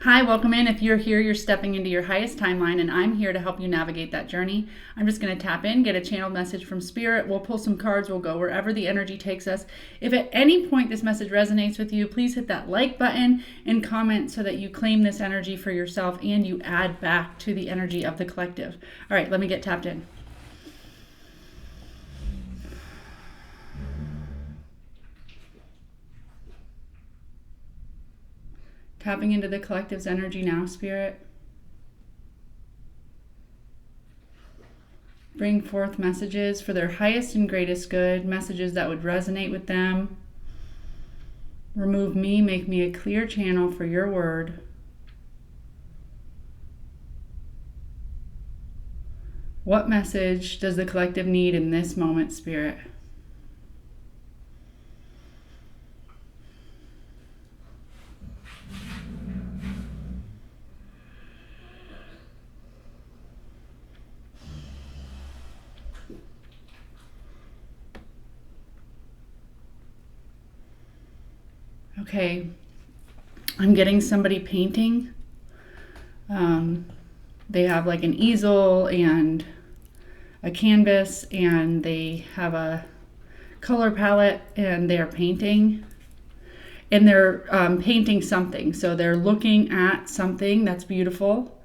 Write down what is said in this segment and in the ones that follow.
Hi, welcome in. If you're here, you're stepping into your highest timeline, and I'm here to help you navigate that journey. I'm just going to tap in, get a channeled message from Spirit. We'll pull some cards. We'll go wherever the energy takes us. If at any point this message resonates with you, please hit that like button and comment so that you claim this energy for yourself and you add back to the energy of the collective. All right, let me get tapped in. Tapping into the collective's energy now, Spirit. Bring forth messages for their highest and greatest good, messages that would resonate with them. Remove me, make me a clear channel for your word. What message does the collective need in this moment, Spirit? Okay, I'm getting somebody painting. They have like an easel and a canvas, and they have a color palette, and they're painting. And they're painting something. So they're looking at something that's beautiful,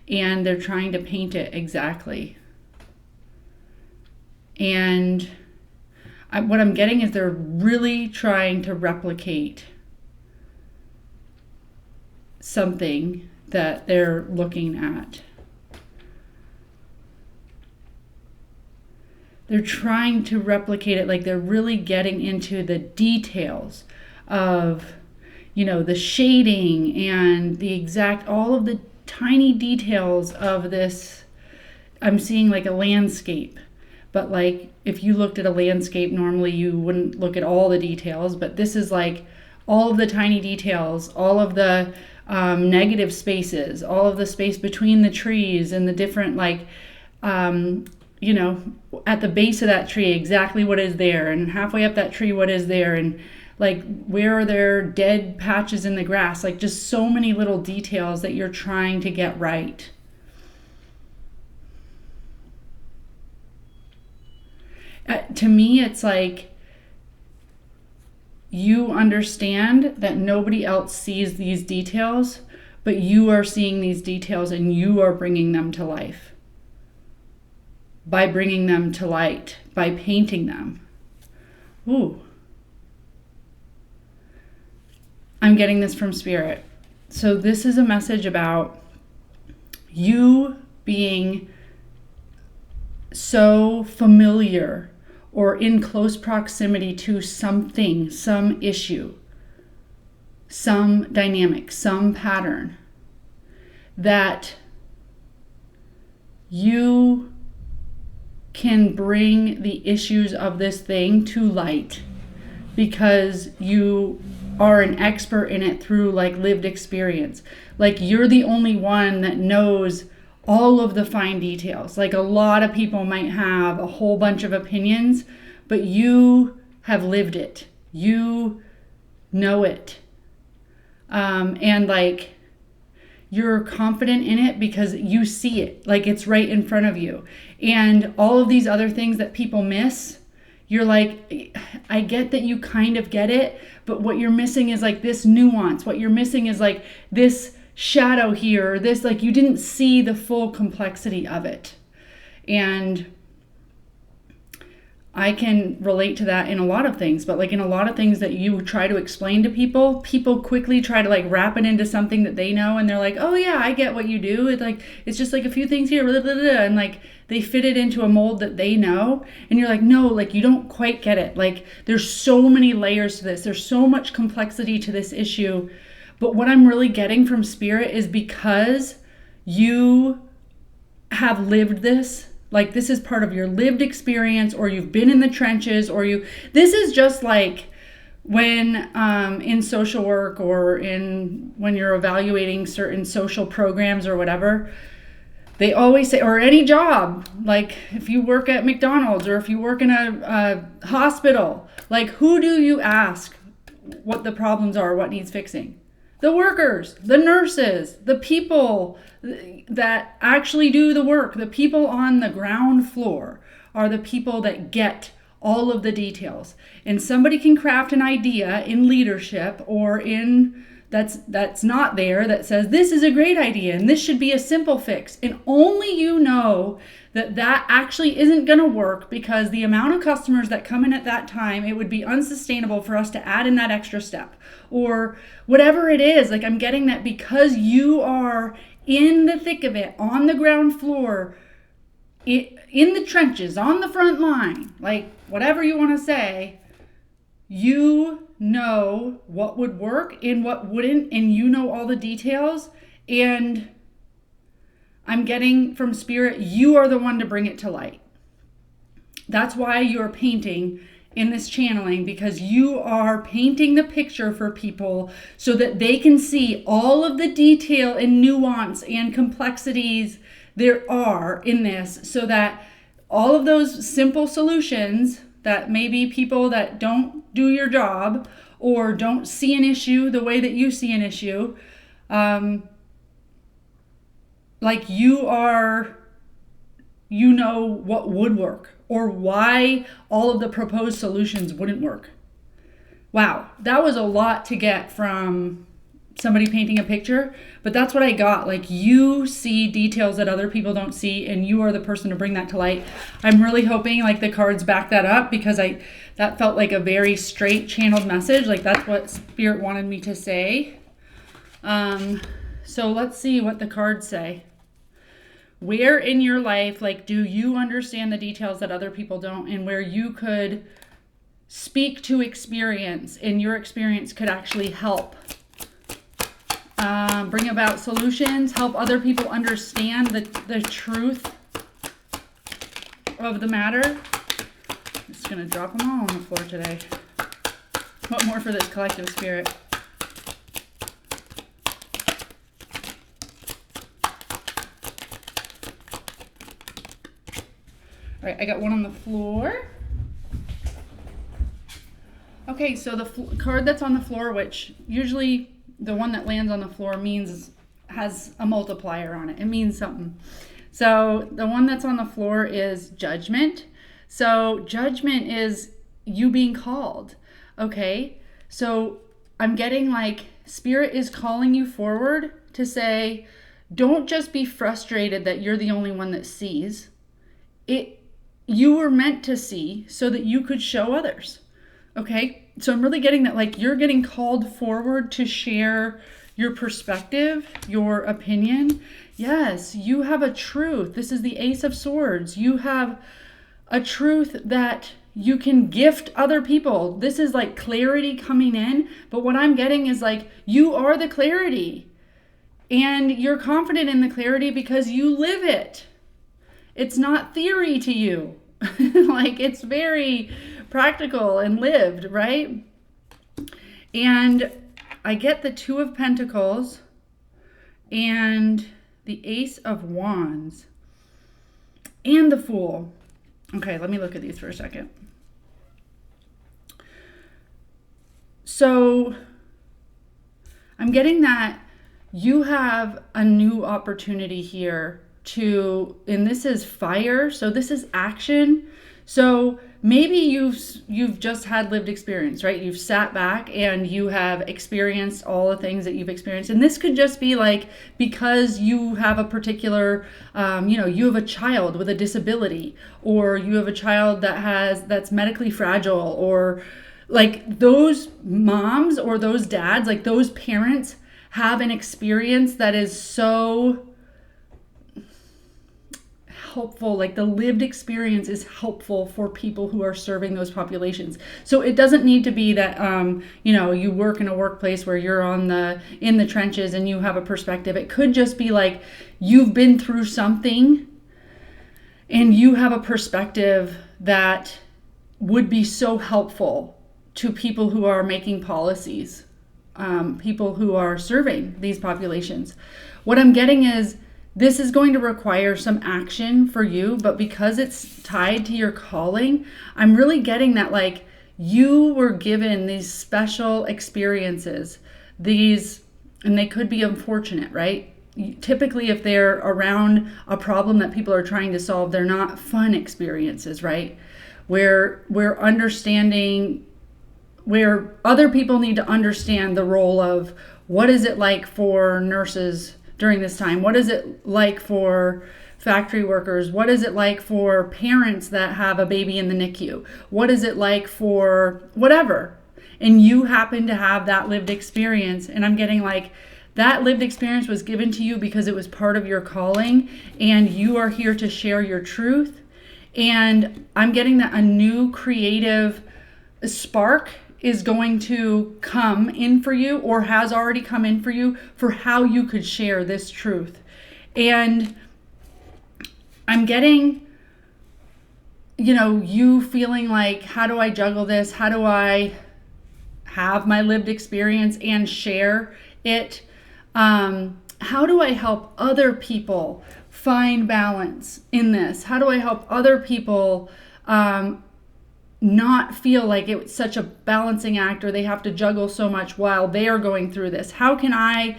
and they're trying to paint it exactly. And what I'm getting is they're really trying to replicate something that they're looking at. They're trying to replicate it, like they're really getting into the details of, the shading and the exact, all of the tiny details of this. I'm seeing like a landscape, but like if you looked at a landscape, normally you wouldn't look at all the details, but this is like all of the tiny details, all of the negative spaces, all of the space between the trees and the different at the base of that tree, exactly what is there, and halfway up that tree, what is there, and like where are there dead patches in the grass, like just so many little details that you're trying to get right. To me, it's like you understand that nobody else sees these details, but you are seeing these details and you are bringing them to life. By bringing them to light, by painting them. Ooh. I'm getting this from Spirit. So this is a message about you being so familiar or in close proximity to something, some issue, some dynamic, some pattern, that you can bring the issues of this thing to light because you are an expert in it through like lived experience. Like you're the only one that knows all of the fine details. Like a lot of people might have a whole bunch of opinions, but you have lived it. You know it. And like you're confident in it because you see it. Like it's right in front of you. And all of these other things that people miss, you're like, I get that you kind of get it, but what you're missing is like this nuance. What you're missing is like this shadow here, or this, like you didn't see the full complexity of it. And I can relate to that in a lot of things, but like in a lot of things that you try to explain to people, people quickly try to like wrap it into something that they know, and they're like, oh yeah, I get what you do. It's just like a few things here, blah, blah, blah, and like they fit it into a mold that they know, and you're like, no, like you don't quite get it. Like there's so many layers to this. There's so much complexity to this issue. But what I'm really getting from Spirit is because you have lived this, like this is part of your lived experience, or you've been in the trenches, this is just like when in social work or when you're evaluating certain social programs or whatever, they always say, or any job, like if you work at McDonald's or if you work in a hospital, like who do you ask what the problems are, what needs fixing? The workers, the nurses, the people that actually do the work, the people on the ground floor are the people that get all of the details. And somebody can craft an idea in leadership or in that's not there that says this is a great idea and this should be a simple fix. And only you know that actually isn't going to work, because the amount of customers that come in at that time, it would be unsustainable for us to add in that extra step or whatever it is. Like, I'm getting that because you are in the thick of it, on the ground floor, in the trenches, on the front line, like whatever you want to say, you know what would work and what wouldn't, and you know all the details. And I'm getting from Spirit, you are the one to bring it to light. That's why you're painting in this channeling, because you are painting the picture for people so that they can see all of the detail and nuance and complexities there are in this, so that all of those simple solutions that maybe people that don't do your job or don't see an issue the way that you see an issue, like you know what would work or why all of the proposed solutions wouldn't work. Wow, that was a lot to get from somebody painting a picture, but that's what I got. Like, you see details that other people don't see, and you are the person to bring that to light. I'm really hoping like the cards back that up, because that felt like a very straight channeled message. Like, that's what Spirit wanted me to say. So let's see what the cards say. Where in your life, like, do you understand the details that other people don't, and where you could speak to experience and your experience could actually help bring about solutions, help other people understand the truth of the matter. I'm just gonna drop them all on the floor today. What more for this collective spirit? All right, I got one on the floor. Okay, so the card that's on the floor, which usually the one that lands on the floor has a multiplier on it. It means something. So the one that's on the floor is judgment. So judgment is you being called. Okay, so I'm getting like Spirit is calling you forward to say, don't just be frustrated that you're the only one that sees it. You were meant to see so that you could show others. Okay, so I'm really getting that, like, you're getting called forward to share your perspective, your opinion. Yes, you have a truth. This is the Ace of Swords. You have a truth that you can gift other people. This is like clarity coming in, but what I'm getting is like, you are the clarity, and you're confident in the clarity because you live it. It's not theory to you. Like, it's very practical and lived, right? And I get the Two of Pentacles and the Ace of Wands and the Fool. Okay, let me look at these for a second. So I'm getting that you have a new opportunity here and this is fire, so this is action. So maybe you've just had lived experience, right? You've sat back and you have experienced all the things that you've experienced, and this could just be like because you have a particular you have a child with a disability, or you have a child that's medically fragile, or like those moms or those dads, like those parents have an experience that is so helpful. Like, the lived experience is helpful for people who are serving those populations. So it doesn't need to be that you work in a workplace where you're in the trenches and you have a perspective. It could just be like you've been through something and you have a perspective that would be so helpful to people who are making policies, people who are serving these populations. What I'm getting is this is going to require some action for you, but because it's tied to your calling, I'm really getting that, like, you were given these special experiences, these and they could be unfortunate, right? Typically, if they're around a problem that people are trying to solve, they're not fun experiences, right? Where we're understanding, where other people need to understand the role of what is it like for nurses during this time? What is it like for factory workers? What is it like for parents that have a baby in the NICU? What is it like for whatever? And you happen to have that lived experience. And I'm getting like, that lived experience was given to you because it was part of your calling, and you are here to share your truth. And I'm getting that a new creative spark is going to come in for you, or has already come in for you, for how you could share this truth. And I'm getting, you feeling like, how do I juggle this? How do I have my lived experience and share it? How do I help other people find balance in this? How do I help other people not feel like it's such a balancing act, or they have to juggle so much while they are going through this? How can I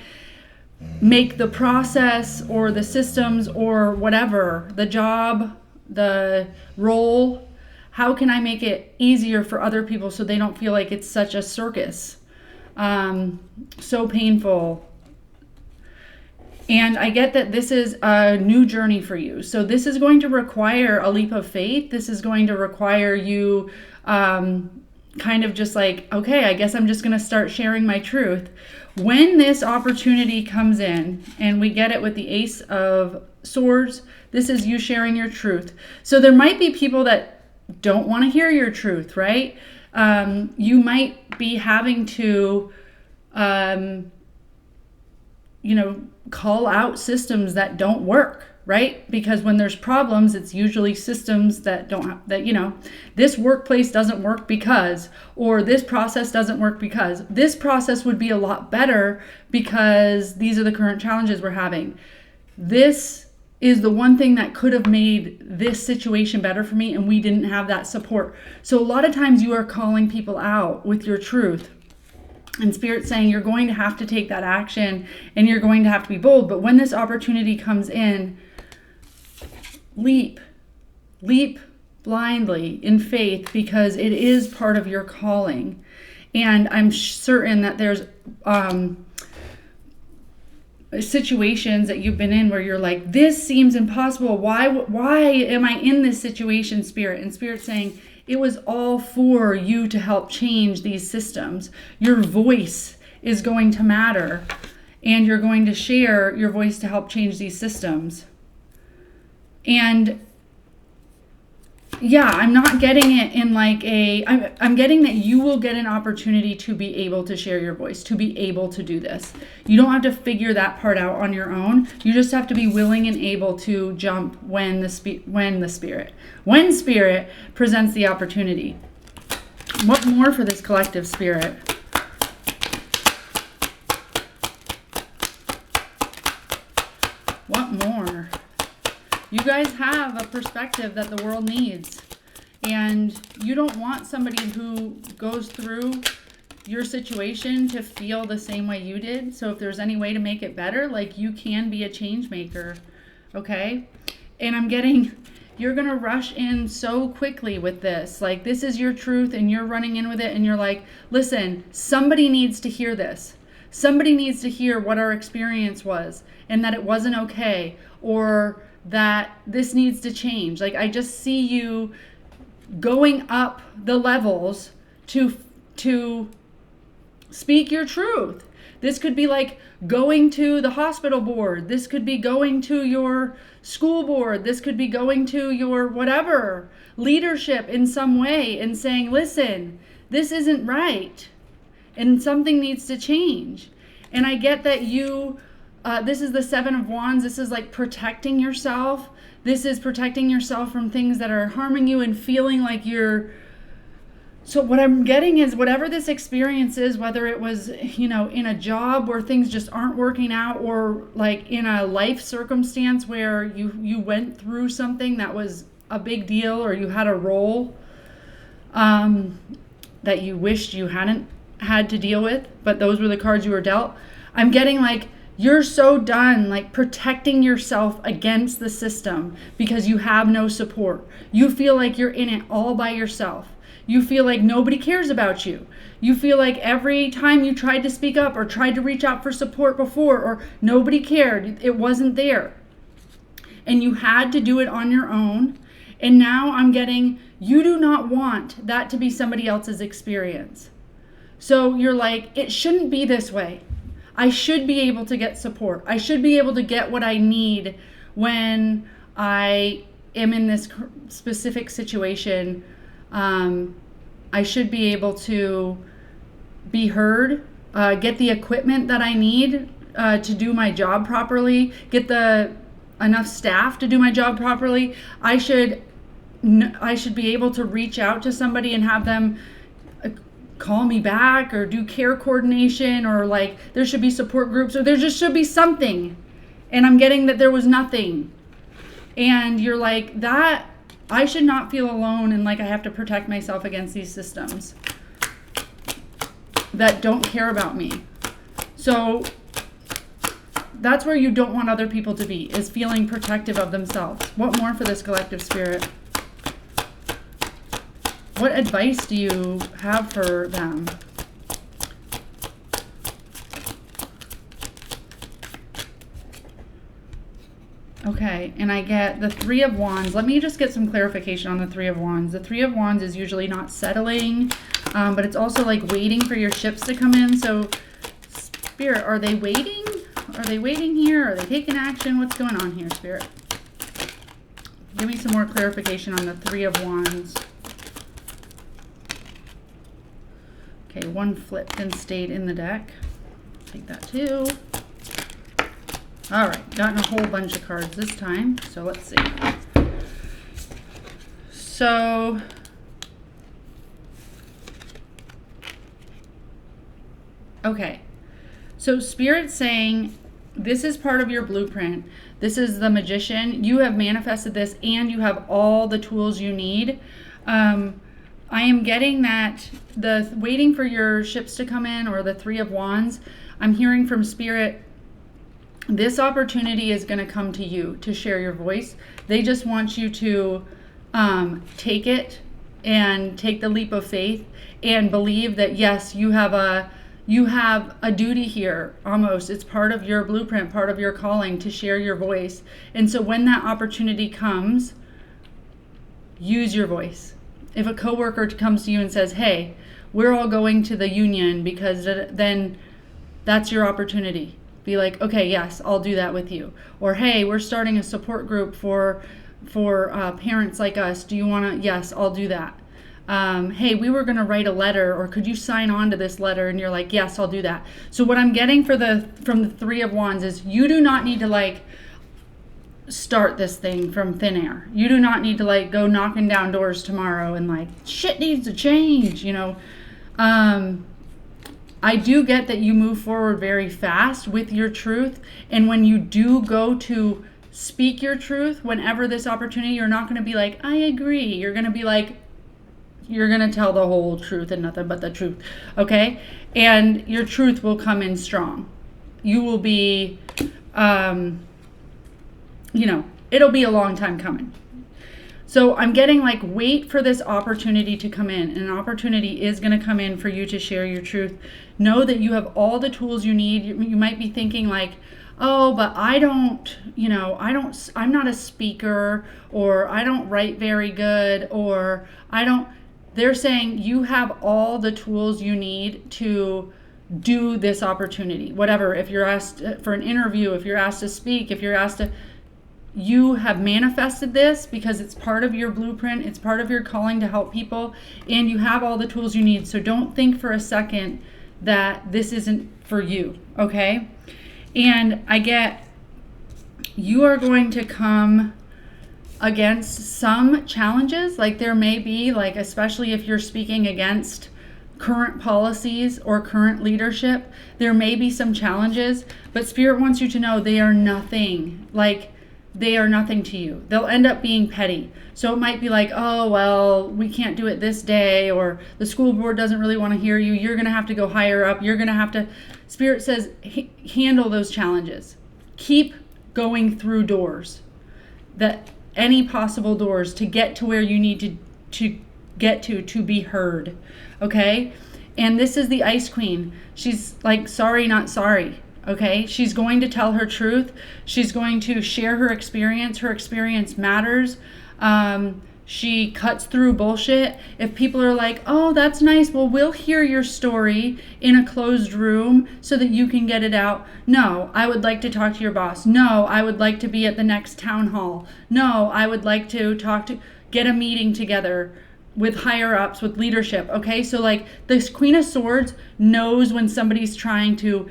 make the process or the systems or whatever, the job, the role, how can I make it easier for other people so they don't feel like it's such a circus, so painful? And I get that this is a new journey for you. So this is going to require a leap of faith. This is going to require you kind of just like, okay, I guess I'm just going to start sharing my truth. When this opportunity comes in, and we get it with the Ace of Swords, this is you sharing your truth. So there might be people that don't want to hear your truth, right? You might be having to, call out systems that don't work, right? Because when there's problems, it's usually systems that this workplace doesn't work because, or this process doesn't work because, this process would be a lot better because these are the current challenges we're having. This is the one thing that could have made this situation better for me, and we didn't have that support. So a lot of times you are calling people out with your truth. And Spirit's saying you're going to have to take that action, and you're going to have to be bold. But when this opportunity comes in, leap blindly in faith, because it is part of your calling. And I'm certain that there's situations that you've been in where you're like, this seems impossible. Why am I in this situation, Spirit? And Spirit's saying, it was all for you to help change these systems. Your voice is going to matter, and you're going to share your voice to help change these systems. And yeah, I'm not getting it in like I'm getting that you will get an opportunity to be able to share your voice, to be able to do this. You don't have to figure that part out on your own. You just have to be willing and able to jump when Spirit presents the opportunity. What more for this collective, Spirit? What more? You guys have a perspective that the world needs, and you don't want somebody who goes through your situation to feel the same way you did. So if there's any way to make it better, like, you can be a change maker, okay? And I'm getting, you're gonna rush in so quickly with this. Like, this is your truth, and you're running in with it, and you're like, listen, somebody needs to hear this. Somebody needs to hear what our experience was, and that it wasn't okay, or that this needs to change. Like, I just see you going up the levels to speak your truth. This could be like going to the hospital board. This could be going to your school board. This could be going to your whatever leadership in some way and saying, listen, this isn't right, and something needs to change. And I get that you this is the Seven of Wands. This is like protecting yourself. This is protecting yourself from things that are harming you and feeling like you're. So what I'm getting is, whatever this experience is, whether it was, in a job where things just aren't working out, or like in a life circumstance where you went through something that was a big deal, or you had a role that you wished you hadn't had to deal with, but those were the cards you were dealt. I'm getting like, you're so done like protecting yourself against the system because you have no support. You feel like you're in it all by yourself. You feel like nobody cares about you. You feel like every time you tried to speak up or tried to reach out for support before, or nobody cared, it wasn't there. And you had to do it on your own. And now I'm getting, you do not want that to be somebody else's experience. So you're like, it shouldn't be this way. I should be able to get support. I should be able to get what I need when I am in this specific situation. I should be able to be heard, get the equipment that I need to do my job properly, get enough staff to do my job properly. I should be able to reach out to somebody and have them call me back or do care coordination, or like there should be support groups, or there just should be something. And I'm getting that there was nothing. And you're like, that I should not feel alone and like I have to protect myself against these systems that don't care about me. So that's where you don't want other people to be, is feeling protective of themselves. What more for this collective spirit? What advice do you have for them? Okay, and I get the Three of Wands. Let me just get some clarification on the Three of Wands. The Three of Wands is usually not settling, but it's also like waiting for your ships to come in. So, Spirit, are they waiting? Are they waiting here? Are they taking action? What's going on here, Spirit? Give me some more clarification on the Three of Wands. Okay, one flipped and stayed in the deck. Take that too. All right, gotten a whole bunch of cards this time. So let's see. So, okay. So Spirit's saying this is part of your blueprint. This is the Magician. You have manifested this and you have all the tools you need. I am getting that the waiting for your ships to come in, or the Three of Wands, I'm hearing from Spirit, this opportunity is going to come to you to share your voice. They just want you to take it and take the leap of faith and believe that, yes, you have a duty here. Almost, it's part of your blueprint, part of your calling to share your voice. And so when that opportunity comes, use your voice. If a coworker comes to you and says, hey, we're all going to the union, because then that's your opportunity. Be like, okay, yes, I'll do that with you. Or, hey, we're starting a support group for parents like us. Do you want to? Yes, I'll do that. Hey, we were going to write a letter, or could you sign on to this letter? And you're like, yes, I'll do that. So what I'm getting from the Three of Wands is you do not need to like start this thing from thin air. You do not need to like go knocking down doors tomorrow and like shit needs to change, you know. I do get that you move forward very fast with your truth, and when you do go to speak your truth, whenever this opportunity, you're not going to be like, I agree. You're going to be like, you're going to tell the whole truth and nothing but the truth, okay? And your truth will come in strong. You will be it'll be a long time coming. So I'm getting like, wait for this opportunity to come in. And an opportunity is going to come in for you to share your truth. Know that you have all the tools you need. You might be thinking like, oh, but I'm not a speaker, or I don't write very good, or they're saying you have all the tools you need to do this opportunity. Whatever, if you're asked for an interview, if you're asked to speak, if you're asked to, you have manifested this because it's part of your blueprint. It's part of your calling to help people, and you have all the tools you need. So don't think for a second that this isn't for you, okay? And I get you are going to come against some challenges. Like there may be, like, especially if you're speaking against current policies or current leadership, there may be some challenges, but Spirit wants you to know they are nothing. Like, they are nothing to you. They'll end up being petty. So it might be like, oh, well, we can't do it this day, or the school board doesn't really want to hear you. You're going to have to go higher up. You're going to have to, Spirit says, handle those challenges. Keep going through doors, that any possible doors to get to where you need to get to be heard. Okay? And this is the Ice Queen. She's like, sorry, not sorry. Okay? She's going to tell her truth. She's going to share her experience. Her experience matters. She cuts through bullshit. If people are like, oh, that's nice, well, we'll hear your story in a closed room so that you can get it out. No, I would like to talk to your boss. No, I would like to be at the next town hall. No, I would like to get a meeting together with higher ups, with leadership. Okay, so like this Queen of Swords knows when somebody's trying to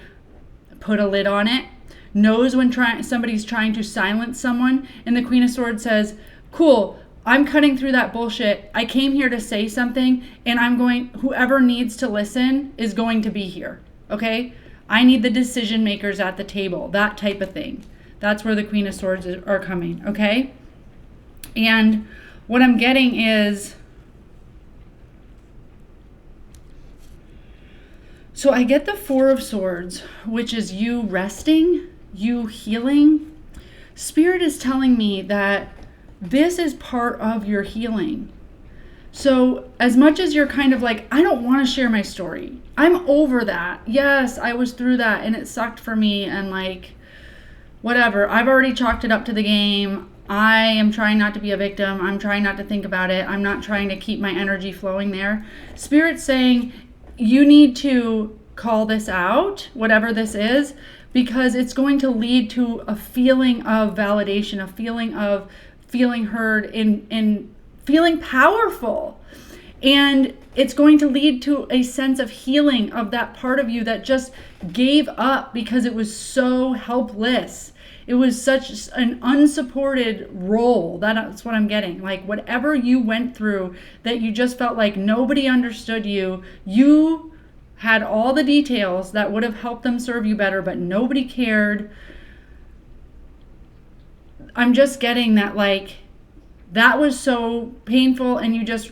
put a lid on it, knows when somebody's trying to silence someone, and the Queen of Swords says, cool, I'm cutting through that bullshit. I came here to say something, and whoever needs to listen is going to be here. Okay? I need the decision makers at the table, that type of thing. That's where the Queen of Swords are coming. Okay? And what I'm getting is, so I get the Four of Swords, which is you resting, you healing. Spirit is telling me that this is part of your healing. So as much as you're kind of like, I don't want to share my story, I'm over that. Yes, I was through that and it sucked for me, and like, whatever. I've already chalked it up to the game. I am trying not to be a victim. I'm trying not to think about it. I'm not trying to keep my energy flowing there. Spirit's saying you need to call this out, whatever this is, because it's going to lead to a feeling of validation, a feeling of feeling heard, and feeling powerful. And it's going to lead to a sense of healing of that part of you that just gave up because it was so helpless. It was such an unsupported role. That's what I'm getting. Like whatever you went through that you just felt like nobody understood you, you had all the details that would have helped them serve you better, but nobody cared. I'm just getting that, like, that was so painful and you just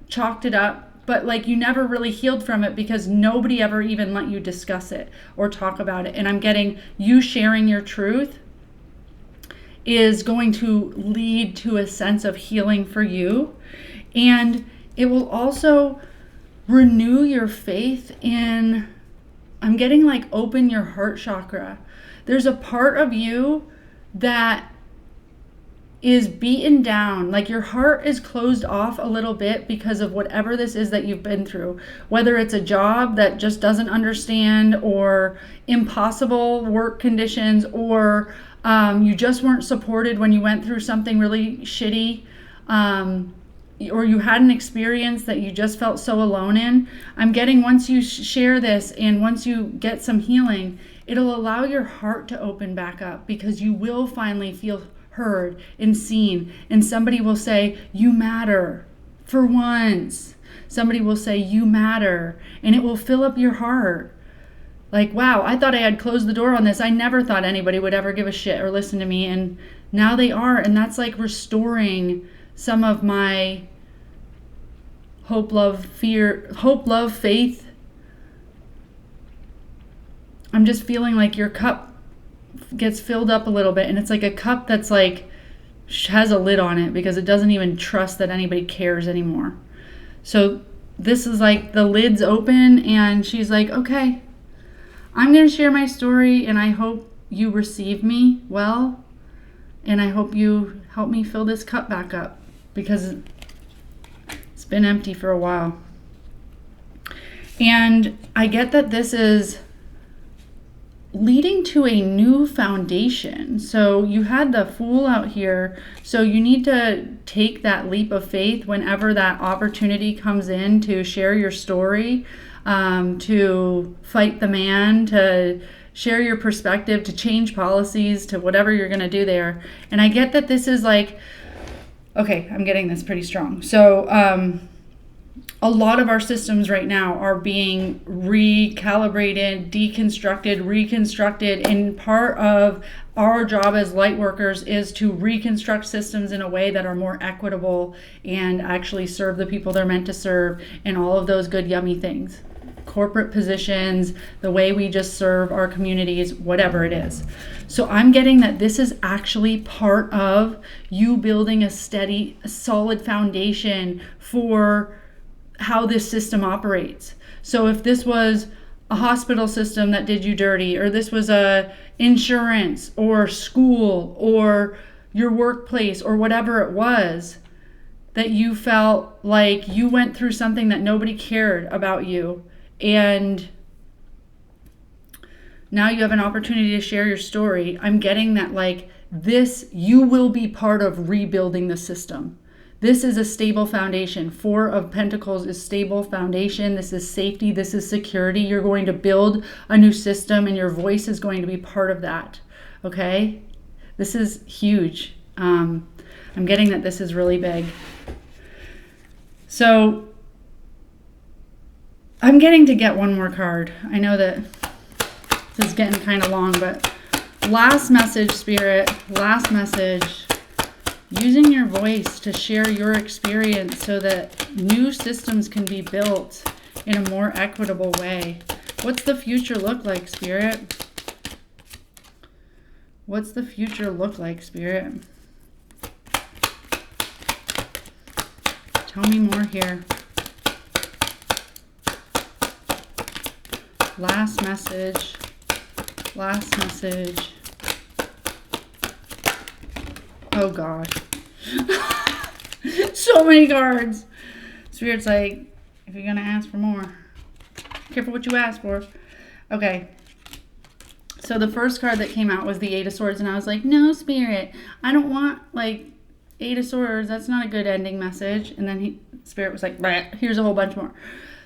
chalked it up, but like you never really healed from it because nobody ever even let you discuss it or talk about it. And I'm getting you sharing your truth is going to lead to a sense of healing for you. And it will also renew your faith in, I'm getting like open your heart chakra. There's a part of you that is beaten down, like your heart is closed off a little bit because of whatever this is that you've been through, whether it's a job that just doesn't understand, or impossible work conditions, or you just weren't supported when you went through something really shitty, or you had an experience that you just felt so alone in. I'm getting, once you share this and once you get some healing, it'll allow your heart to open back up, because you will finally feel heard and seen, and somebody will say, you matter. For once, somebody will say, you matter, and it will fill up your heart. Like, wow, I thought I had closed the door on this. I never thought anybody would ever give a shit or listen to me, and now they are. And that's like restoring some of my hope, love, faith. I'm just feeling like your cup gets filled up a little bit, and it's like a cup that's like has a lid on it because it doesn't even trust that anybody cares anymore. So this is like the lid's open, and she's like, okay, I'm going to share my story, and I hope you receive me well, and I hope you help me fill this cup back up, because it's been empty for a while. And I get that this is leading to a new foundation. So you had the Fool out here, so you need to take that leap of faith whenever that opportunity comes in to share your story, to fight the man, to share your perspective, to change policies, to whatever you're going to do there. And I get that this is like, okay, I'm getting this pretty strong. So a lot of our systems right now are being recalibrated, deconstructed, reconstructed, and part of our job as light workers is to reconstruct systems in a way that are more equitable and actually serve the people they're meant to serve, and all of those good yummy things. Corporate positions, the way we just serve our communities, whatever it is. So I'm getting that this is actually part of you building a steady, solid foundation for how this system operates. So if this was a hospital system that did you dirty, or this was a insurance or school or your workplace or whatever it was, that you felt like you went through something that nobody cared about you, and now you have an opportunity to share your story. I'm getting that like this, you will be part of rebuilding the system. This is a stable foundation. 4 of Pentacles is stable foundation. This is safety. This is security. You're going to build a new system, and your voice is going to be part of that. Okay? This is huge. I'm getting that this is really big. So I'm getting to get one more card. I know that this is getting kind of long, but last message, Spirit. Last message. Using your voice to share your experience so that new systems can be built in a more equitable way. What's the future look like, Spirit? What's the future look like, Spirit? Tell me more here. Last message. Last message. Oh God. So many cards. Spirit's like, if you're going to ask for more, careful what you ask for. Okay. So the first card that came out was the 8 of Swords, and I was like, no, Spirit, I don't want like 8 of Swords. That's not a good ending message. And then Spirit was like, here's a whole bunch more.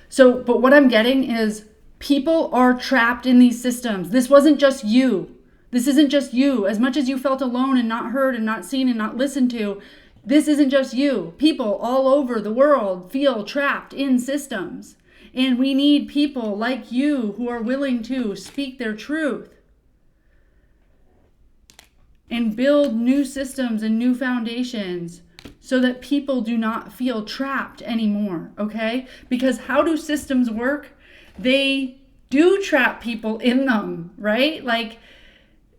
So, but what I'm getting is people are trapped in these systems. This wasn't just you. This isn't just you. As much as you felt alone and not heard and not seen and not listened to, this isn't just you. People all over the world feel trapped in systems. And we need people like you who are willing to speak their truth and build new systems and new foundations so that people do not feel trapped anymore, okay? Because how do systems work? They do trap people in them, right? Like,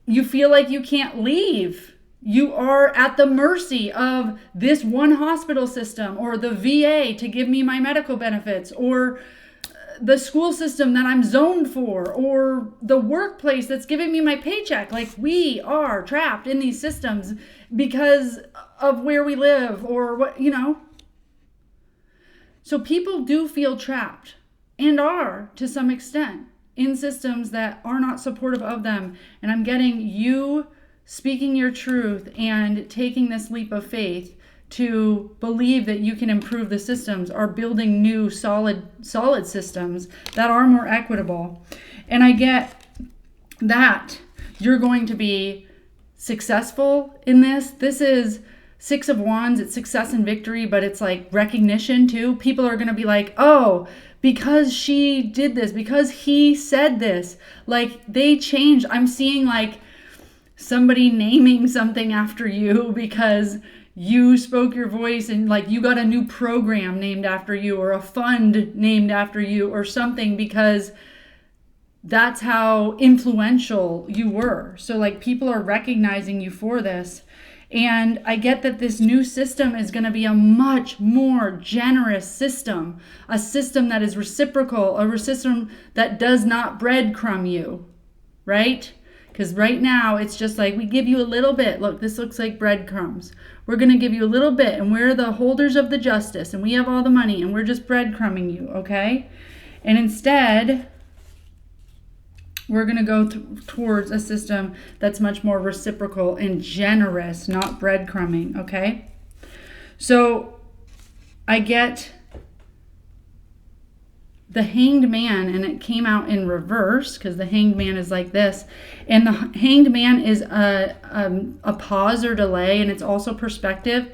you feel like you can't leave. You are at the mercy of this one hospital system or the VA to give me my medical benefits, or the school system that I'm zoned for, or the workplace that's giving me my paycheck. Like, we are trapped in these systems because of where we live or what, you know. So people do feel trapped and are to some extent in systems that are not supportive of them. And I'm getting you speaking your truth and taking this leap of faith to believe that you can improve the systems, are building new solid systems that are more equitable. And I get that you're going to be successful in this. This is 6 of Wands. It's success and victory, but it's like recognition too. People are going to be like, oh, because she did this, because he said this, like they changed. I'm seeing like somebody naming something after you because you spoke your voice, and like you got a new program named after you, or a fund named after you, or something, because that's how influential you were. So like people are recognizing you for this. And I get that this new system is going to be a much more generous system, a system that is reciprocal, a system that does not breadcrumb you, right? Because right now it's just like we give you a little bit. Look, this looks like breadcrumbs. We're going to give you a little bit, and we're the holders of the justice, and we have all the money, and we're just breadcrumbing you, okay? And instead, we're going to go towards a system that's much more reciprocal and generous, not breadcrumbing, okay? So I get the Hanged Man, and it came out in reverse because the Hanged Man is like this. And the Hanged Man is a pause or delay, and it's also perspective.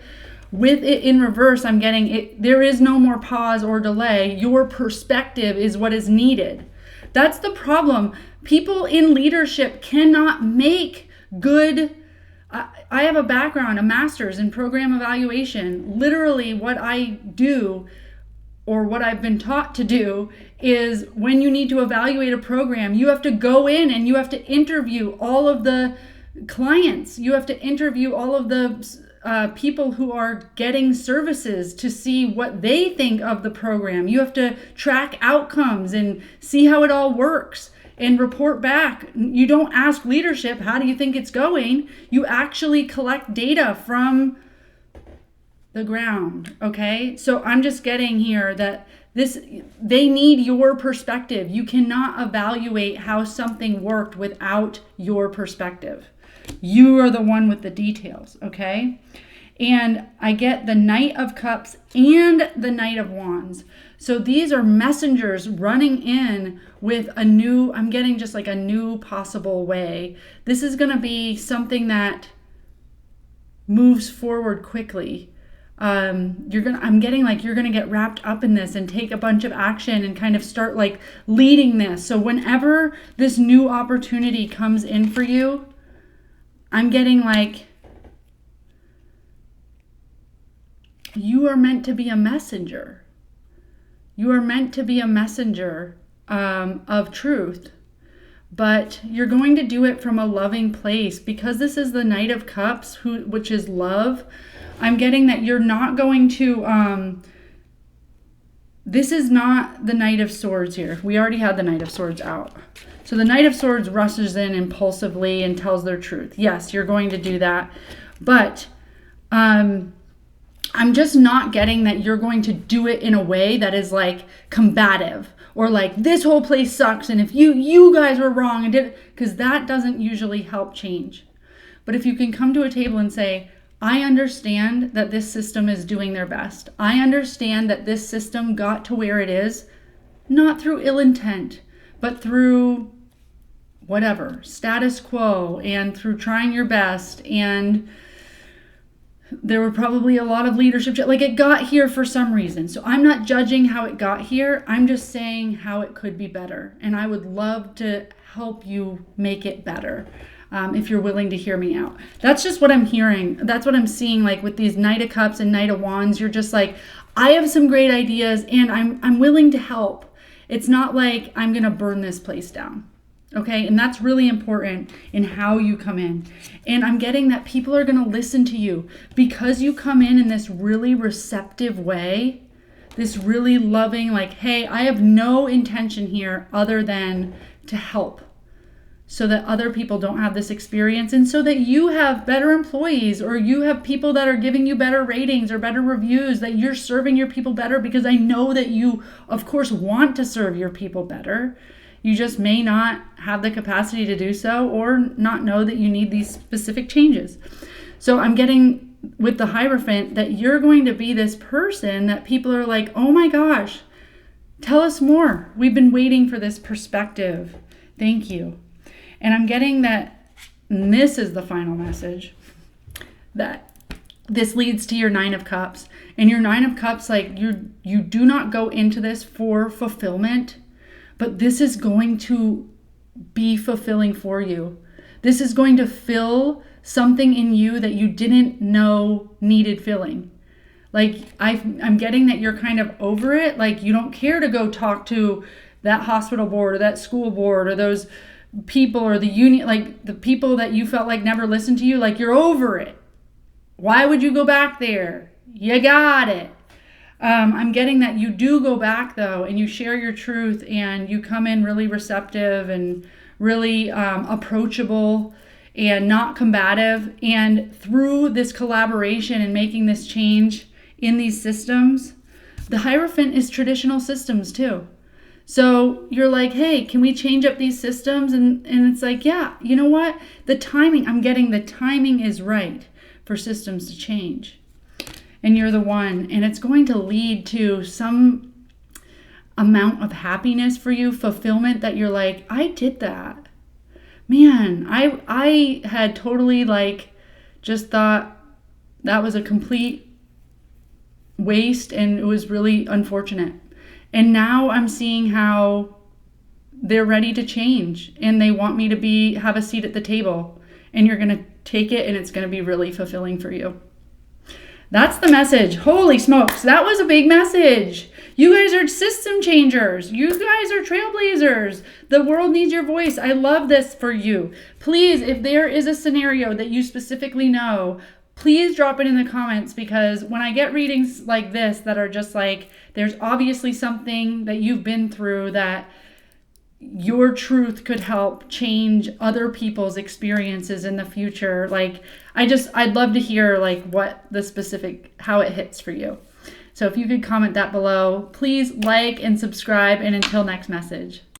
With it in reverse, I'm getting it. There is no more pause or delay. Your perspective is what is needed. That's the problem. People in leadership cannot make good. I have a background, a master's in program evaluation. Literally, what I do, or what I've been taught to do, is when you need to evaluate a program, you have to go in and you have to interview all of the clients. You have to interview all of the people who are getting services to see what they think of the program. You have to track outcomes and see how it all works and report back. You don't ask leadership, how do you think it's going? You actually collect data from the ground, okay? So I'm just getting here that they need your perspective. You cannot evaluate how something worked without your perspective. You are the one with the details, okay? And I get the Knight of Cups and the Knight of Wands. So these are messengers running in with I'm getting just like a new possible way. This is going to be something that moves forward quickly. I'm getting like you're going to get wrapped up in this and take a bunch of action and kind of start like leading this. So whenever this new opportunity comes in for you, I'm getting like you are meant to be a messenger. You are meant to be a messenger of truth, but you're going to do it from a loving place because this is the Knight of Cups, which is love. I'm getting that you're not going to, this is not the Knight of Swords here. We already had the Knight of Swords out. So the Knight of Swords rushes in impulsively and tells their truth. Yes, you're going to do that. But I'm just not getting that you're going to do it in a way that is like combative or like this whole place sucks and if you guys were wrong and did, because that doesn't usually help change. But if you can come to a table and say, I understand that this system is doing their best. I understand that this system got to where it is, not through ill intent, but through whatever, status quo and through trying your best. And there were probably a lot of leadership, like it got here for some reason. So I'm not judging how it got here. I'm just saying how it could be better. And I would love to help you make it better. If you're willing to hear me out. That's just what I'm hearing. That's what I'm seeing, like with these Knight of Cups and Knight of Wands. You're just like, I have some great ideas and I'm willing to help. It's not like I'm going to burn this place down. Okay, and that's really important in how you come in. And I'm getting that people are going to listen to you because you come in this really receptive way, this really loving, like, hey, I have no intention here other than to help so that other people don't have this experience and so that you have better employees or you have people that are giving you better ratings or better reviews, that you're serving your people better because I know that you, of course, want to serve your people better. You just may not have the capacity to do so or not know that you need these specific changes. So I'm getting with the Hierophant that you're going to be this person that people are like, oh my gosh, tell us more. We've been waiting for this perspective. Thank you. And I'm getting that, and this is the final message, that this leads to your Nine of Cups. And your Nine of Cups, like you do not go into this for fulfillment, but this is going to be fulfilling for you. This is going to fill something in you that you didn't know needed filling. Like I'm getting that you're kind of over it. Like you don't care to go talk to that hospital board or that school board or those people or the union, like the people that you felt like never listened to you. Like you're over it. Why would you go back there? You got it. I'm getting that you do go back though, and you share your truth, and you come in really receptive and really approachable and not combative. And through this collaboration and making this change in these systems, the Hierophant is traditional systems too. So you're like, hey, can we change up these systems? And it's like, yeah, you know what? The timing, I'm getting the timing is right for systems to change. And you're the one, and it's going to lead to some amount of happiness for you, fulfillment, that you're like, I did that. Man, I had totally like just thought that was a complete waste, and it was really unfortunate. And now I'm seeing how they're ready to change and they want me to have a seat at the table, and you're going to take it and it's going to be really fulfilling for you. That's the message. Holy smokes, that was a big message. You guys are system changers. You guys are trailblazers. The world needs your voice. I love this for you. Please, if there is a scenario that you specifically know, please drop it in the comments, because when I get readings like this that are just like, there's obviously something that you've been through that your truth could help change other people's experiences in the future. Like, I'd love to hear like what the specific, how it hits for you. So if you could comment that below, please like and subscribe, and until next message.